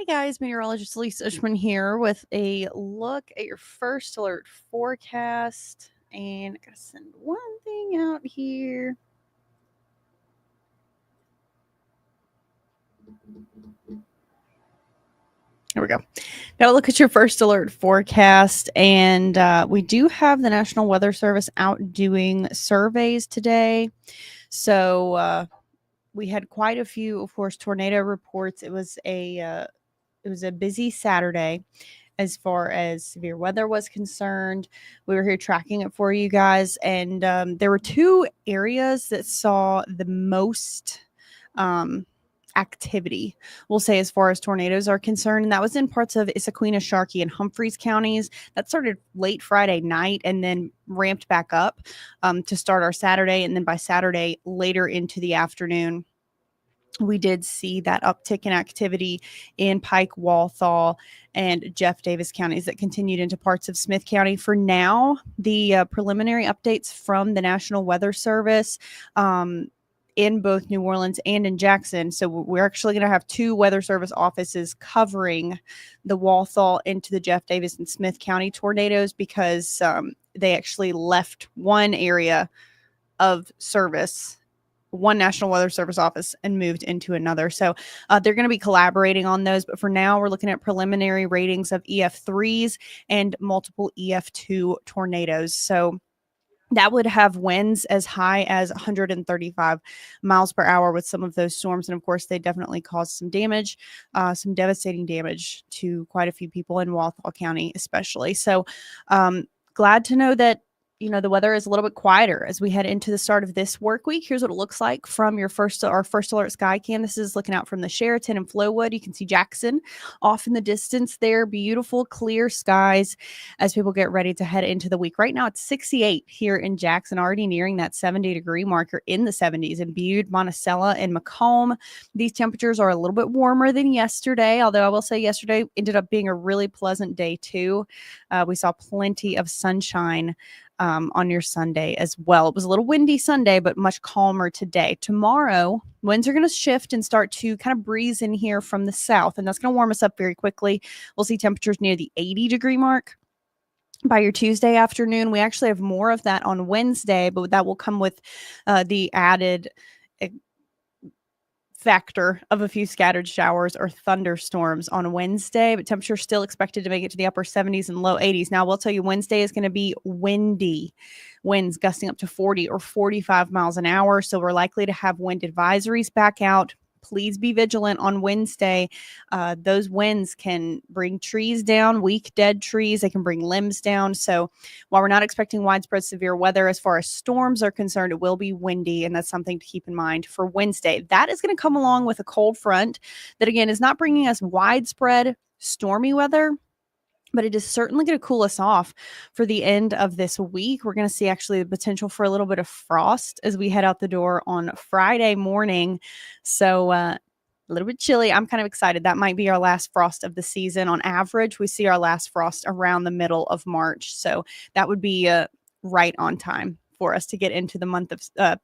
Hey guys, Meteorologist Elise Uschmann here with a look at your first alert forecast. And I gotta send one thing out here. There we go. Now look at your first alert forecast. And we do have the National Weather Service out doing surveys today. So we had quite a few, of course, tornado reports. It was a busy Saturday as far as severe weather was concerned. We were here tracking it for you guys, and there were two areas that saw the most activity, we'll say, as far as tornadoes are concerned, and that was in parts of Issaquena, Sharkey, and Humphreys counties. That started late Friday night and then ramped back up to start our Saturday, and then by Saturday later into the afternoon we did see that uptick in activity in Pike, Walthall, and Jeff Davis counties that continued into parts of Smith County. For now, the preliminary updates from the National Weather Service in both New Orleans and in Jackson. So we're actually going to have two Weather Service offices covering the Walthall into the Jeff Davis and Smith County tornadoes because they actually left one area of service, one National Weather Service office, and moved into another. So they're going to be collaborating on those. But for now, we're looking at preliminary ratings of EF3s and multiple EF2 tornadoes. So that would have winds as high as 135 miles per hour with some of those storms. And of course, they definitely caused some damage, some devastating damage to quite a few people in Walthall County, especially. So glad to know that the weather is a little bit quieter as we head into the start of this work week. Here's what it looks like from our first alert sky cam. This is looking out from the Sheraton and Flowood. You can see Jackson off in the distance there. Beautiful, clear skies as people get ready to head into the week. Right now, it's 68 here in Jackson, already nearing that 70-degree marker, in the 70s in Butte, Monticello, and Macomb. These temperatures are a little bit warmer than yesterday, although I will say yesterday ended up being a really pleasant day too. We saw plenty of sunshine on your Sunday as well. It was a little windy Sunday, but much calmer today. Tomorrow, winds are going to shift and start to kind of breeze in here from the south, and that's going to warm us up very quickly. We'll see temperatures near the 80-degree mark by your Tuesday afternoon. We actually have more of that on Wednesday, but that will come with the added factor of a few scattered showers or thunderstorms on Wednesday, but temperature still expected to make it to the upper 70s and low 80s. Now, I will tell you, Wednesday is going to be windy, winds gusting up to 40 or 45 miles an hour. So we're likely to have wind advisories back out. Please be vigilant on Wednesday. Those winds can bring trees down, weak, dead trees. They can bring limbs down. So while we're not expecting widespread severe weather as far as storms are concerned, it will be windy, and that's something to keep in mind for Wednesday. That is going to come along with a cold front that, again, is not bringing us widespread stormy weather, but it is certainly going to cool us off for the end of this week. We're going to see actually the potential for a little bit of frost as we head out the door on Friday morning. So a little bit chilly. I'm kind of excited. That might be our last frost of the season. On average, we see our last frost around the middle of March. So that would be right on time for us to get into the month of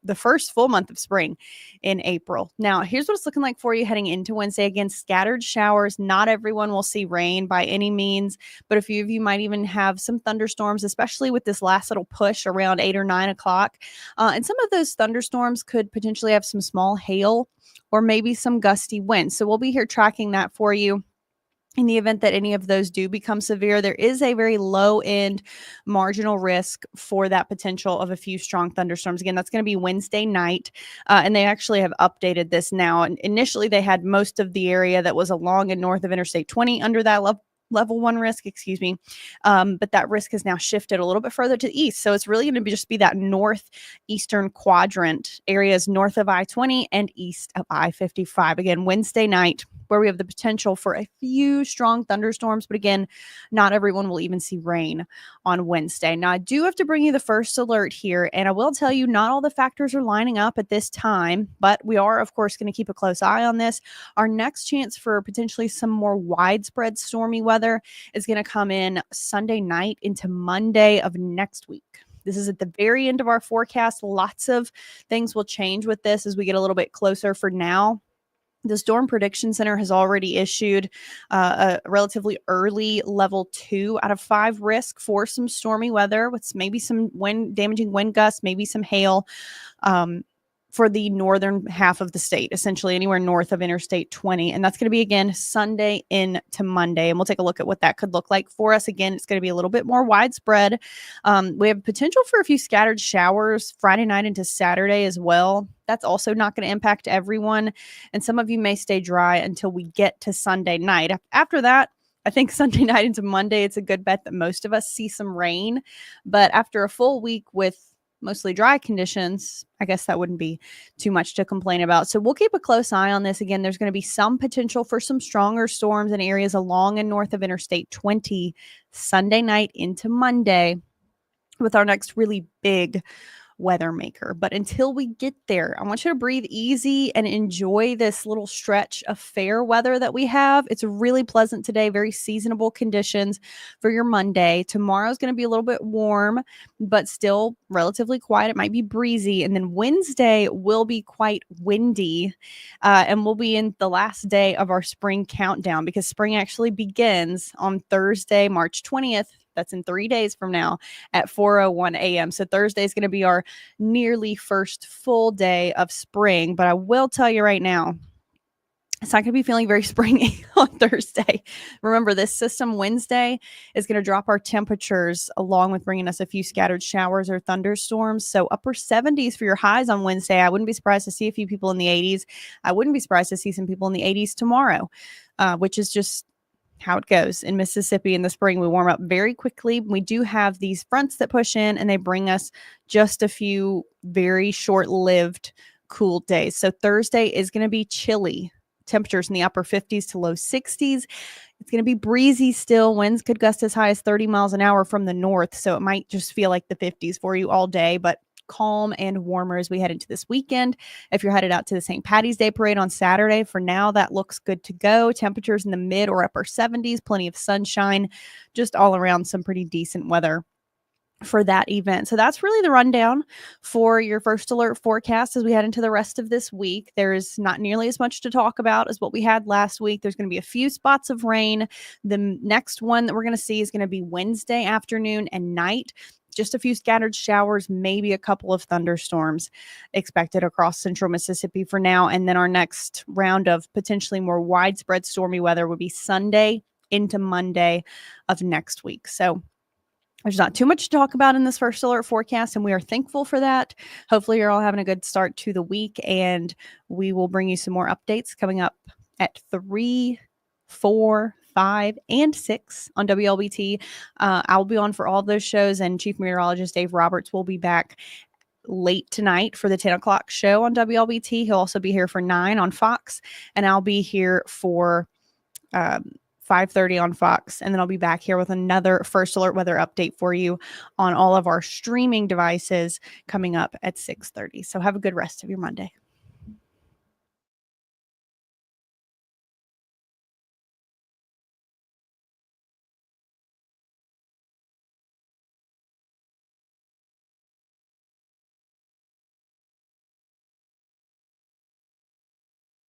the first full month of spring in April. Now, here's what it's looking like for you heading into Wednesday. Again, scattered showers. Not everyone will see rain by any means, but a few of you might even have some thunderstorms, especially with this last little push around 8 or 9 o'clock. And some of those thunderstorms could potentially have some small hail or maybe some gusty winds. So we'll be here tracking that for you. In the event that any of those do become severe, there is a very low end marginal risk for that potential of a few strong thunderstorms. Again, that's going to be Wednesday night. And they actually have updated this now. And initially, they had most of the area that was along and north of Interstate 20 under that level 1 risk, but that risk has now shifted a little bit further to the east. So it's really going to just be that northeastern quadrant, areas north of I-20 and east of I-55. Again, Wednesday night, where we have the potential for a few strong thunderstorms. But again, not everyone will even see rain on Wednesday. Now, I do have to bring you the first alert here, and I will tell you not all the factors are lining up at this time, but we are, of course, going to keep a close eye on this. Our next chance for potentially some more widespread stormy weather is going to come in Sunday night into Monday of next week. This is at the very end of our forecast. Lots of things will change with this as we get a little bit closer. For now, The Storm Prediction Center has already issued a relatively early level 2 out of 5 risk for some stormy weather with maybe some damaging wind gusts, maybe some hail. For the northern half of the state, essentially anywhere north of Interstate 20. And that's going to be, again, Sunday into Monday. And we'll take a look at what that could look like for us. Again, it's going to be a little bit more widespread. We have potential for a few scattered showers Friday night into Saturday as well. That's also not going to impact everyone. And some of you may stay dry until we get to Sunday night. After that, I think Sunday night into Monday, it's a good bet that most of us see some rain. But after a full week with mostly dry conditions, I guess that wouldn't be too much to complain about. So we'll keep a close eye on this. Again, there's going to be some potential for some stronger storms in areas along and north of Interstate 20 Sunday night into Monday with our next really big weather maker. But until we get there, I want you to breathe easy and enjoy this little stretch of fair weather that we have. It's really pleasant today, very seasonable conditions for your Monday. Tomorrow's going to be a little bit warm, but still relatively quiet. It might be breezy. And then Wednesday will be quite windy. And we'll be in the last day of our spring countdown because spring actually begins on Thursday, March 20th. That's in 3 days from now at 4:01 a.m. So Thursday is going to be our nearly first full day of spring. But I will tell you right now, it's not going to be feeling very springy on Thursday. Remember, this system Wednesday is going to drop our temperatures along with bringing us a few scattered showers or thunderstorms. So upper 70s for your highs on Wednesday. I wouldn't be surprised to see a few people in the 80s. I wouldn't be surprised to see some people in the 80s tomorrow, which is just how it goes in Mississippi in the spring. We warm up very quickly. We do have these fronts that push in and they bring us just a few very short-lived cool days. So Thursday is going to be chilly. Temperatures in the upper 50s to low 60s. It's going to be breezy still. Winds could gust as high as 30 miles an hour from the north. So it might just feel like the 50s for you all day, but calm and warmer as we head into this weekend. If you're headed out to the St. Patty's Day parade on Saturday, for now, that looks good to go. Temperatures in the mid or upper 70s, plenty of sunshine, just all around some pretty decent weather for that event. So that's really the rundown for your first alert forecast as we head into the rest of this week. There's not nearly as much to talk about as what we had last week. There's going to be a few spots of rain. The next one that we're going to see is going to be Wednesday afternoon and night. Just a few scattered showers, maybe a couple of thunderstorms expected across central Mississippi for now. And then our next round of potentially more widespread stormy weather would be Sunday into Monday of next week. So there's not too much to talk about in this first alert forecast, and we are thankful for that. Hopefully you're all having a good start to the week, and we will bring you some more updates coming up at 3, 4, 5, and 6 on WLBT. I'll be on for all of those shows, and Chief Meteorologist Dave Roberts will be back late tonight for the 10 o'clock show on WLBT. He'll also be here for 9 on Fox, and I'll be here for 5:30 on Fox, and then I'll be back here with another first alert weather update for you on all of our streaming devices coming up at 6:30. So have a good rest of your Monday.